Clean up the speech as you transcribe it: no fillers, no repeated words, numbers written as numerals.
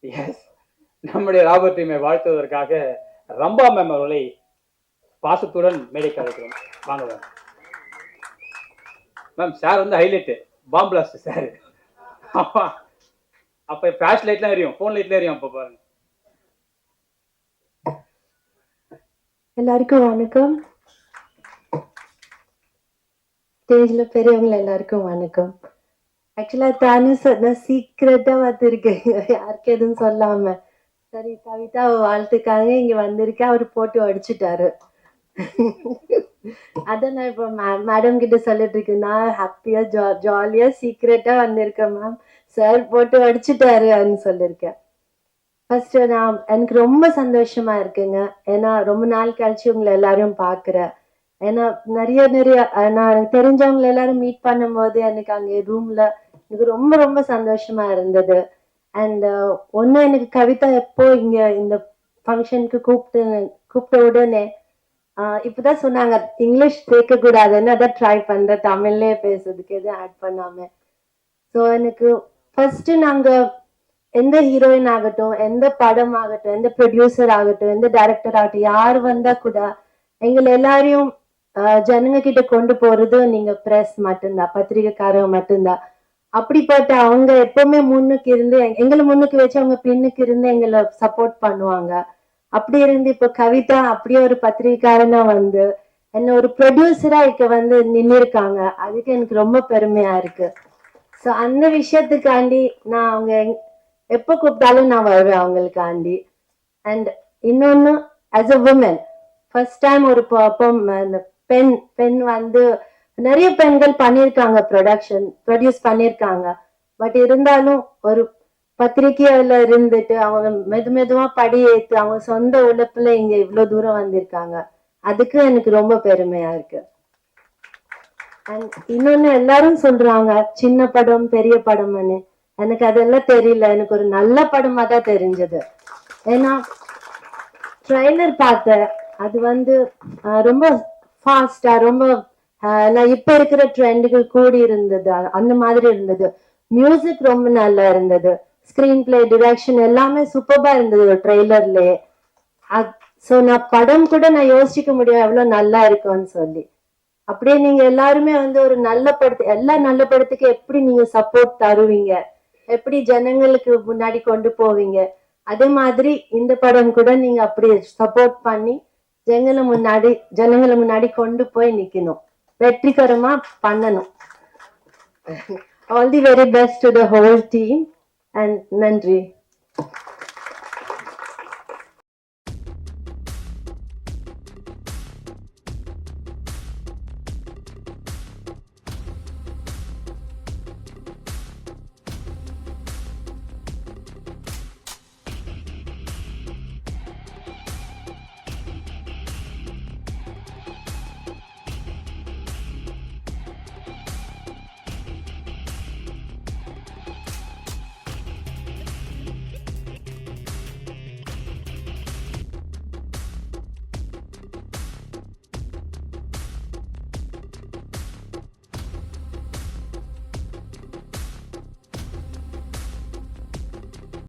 S, நம்முடைய Robert டீமை வாழ்த்துவதற்காக Rambha ma'am அவர்களை பாசத்துடன் மேடைக்கு அழைக்கிறோம். வாங்க மேம். மேம் சார் வந்து ஹைலைட்டு, பாம் பிளாஸ்ட் சார். அப்ப ஃபிளாஷ் லைட்லாம் எரியும், ஃபோன் லைட்லாம் எரியும். அப்ப பாருங்க. எல்லாருக்கும் வணக்கம். ஸ்டேஜ்ல பெரியவங்க எல்லாருக்கும் வணக்கம். ஆக்சுவலா தானு சீக்கிரட்டா வந்திருக்கேன், யாருக்கு எதுவும் சொல்லாம. சரி, கவிதா வாழ்த்துக்காக இங்க வந்திருக்கேன், அவரு போட்டு அடிச்சுட்டாரு. அதான் நான் இப்ப மேடம் கிட்ட சொல்லிட்டு இருக்கேன், நான் ஹாப்பியா ஜாலியா சீக்கிரட்டா வந்திருக்கேன் மேம், சார் போட்டு அடிச்சுட்டாரு அப்படின்னு சொல்லியிருக்கேன். ஃபர்ஸ்ட் எனக்கு ரொம்ப சந்தோஷமா இருக்குங்க, ஏன்னா ரொம்ப நாள் கழிச்சு உங்களை எல்லாரும் பாக்குறேன். ஏன்னா நிறைய நான் எனக்கு தெரிஞ்சவங்க எல்லாரும் மீட் பண்ணும்போது எனக்கு அங்கே ரூம்ல எனக்கு ரொம்ப ரொம்ப சந்தோஷமா இருந்தது. அண்ட் ஒன்னு எனக்கு கவிதா எப்போ இங்க இந்த ஃபங்க்ஷனுக்கு கூப்பிட்ட உடனே இப்பதான் சொன்னாங்க இங்கிலீஷ் சேர்க்க கூடாதுன்னு, அதான் ட்ரை பண்றேன் தமிழ்லயே பேசுறதுக்கு எதுவும் ஆட் பண்ணாம. ஸோ எனக்கு ஃபர்ஸ்ட் நாங்க எந்த ஹீரோயின் ஆகட்டும், எந்த படம் ஆகட்டும், எந்த ப்ரொடியூசர் ஆகட்டும், எந்த டைரக்டர் ஆகட்டும், யார் வந்தா கூட எங்களை எல்லாரையும் ஜனங்க கிட்ட கொண்டு போறது நீங்க பிரஸ் மட்டும்தான், பத்திரிகைக்காரங்க மட்டும்தான். அப்படிப்பட்ட அவங்க எப்பவுமே முன்னுக்கு இருந்து எங்களை முன்னுக்கு வச்சு அவங்க பின்னுக்கு இருந்து எங்களை சப்போர்ட் பண்ணுவாங்க. அப்படி இருந்து இப்ப கவிதா அப்படியே ஒரு பத்திரிகைக்காரனா வந்து என்ன ஒரு ப்ரொடியூசரா இங்க வந்து நின்று இருக்காங்க, அதுக்கு எனக்கு ரொம்ப பெருமையா இருக்கு. ஸோ அந்த விஷயத்துக்காண்டி நான் அவங்க எப்போ கூப்பிட்டாலும் நான் வருவேன் அவங்களுக்காண்டி. அண்ட் இன்னொன்னு, as a woman first time ஒரு பெண் வந்து நிறைய பெண்கள் பண்ணியிருக்காங்க, ப்ரொடியூஸ் பண்ணியிருக்காங்க. பட் இருந்தாலும் ஒரு பத்திரிகையில இருந்துட்டு அவங்க மெதுவா படி ஏத்து அவங்க சொந்த உழைப்புல இங்க இவ்வளவு தூரம் வந்திருக்காங்க, அதுக்கு எனக்கு ரொம்ப பெருமையா இருக்கு. அண்ட் இன்னொன்னு, எல்லாரும் சொல்றாங்க சின்ன படம் பெரிய படம்னு, எனக்கு அதெல்லாம் தெரியல, எனக்கு ஒரு நல்ல படமா தான் தெரிஞ்சது. ஏன்னா ட்ரெய்லர் பார்த்தேன், அது வந்து ரொம்ப ஃபாஸ்டா ரொம்ப நான் இப்ப இருக்கிற ட்ரெண்டுக்கு கூடி இருந்தது, அந்த மாதிரி இருந்தது. மியூசிக் ரொம்ப நல்லா இருந்தது, ஸ்கிரீன் பிளே டிரெக்ஷன் எல்லாமே சூப்பரா இருந்தது ட்ரெய்லர்லயே. ஸோ நான் படம் கூட நான் யோசிக்க முடியும் எவ்வளவு நல்லா இருக்கும்னு சொல்லி. அப்படியே நீங்க எல்லாருமே வந்து ஒரு நல்ல படத்து எல்லா நல்ல படத்துக்கு எப்படி நீங்க சப்போர்ட் தருவீங்க, எப்படி ஜனங்களுக்கு முன்னாடி கொண்டு போவீங்க, அதே மாதிரி இந்த படம் கூட நீங்க அப்படி சப்போர்ட் பண்ணி ஜனங்களை முன்னாடி கொண்டு போய் நிக்கணும், வெற்றிகரமா பண்ணணும். All the very best to the whole team and நன்றி.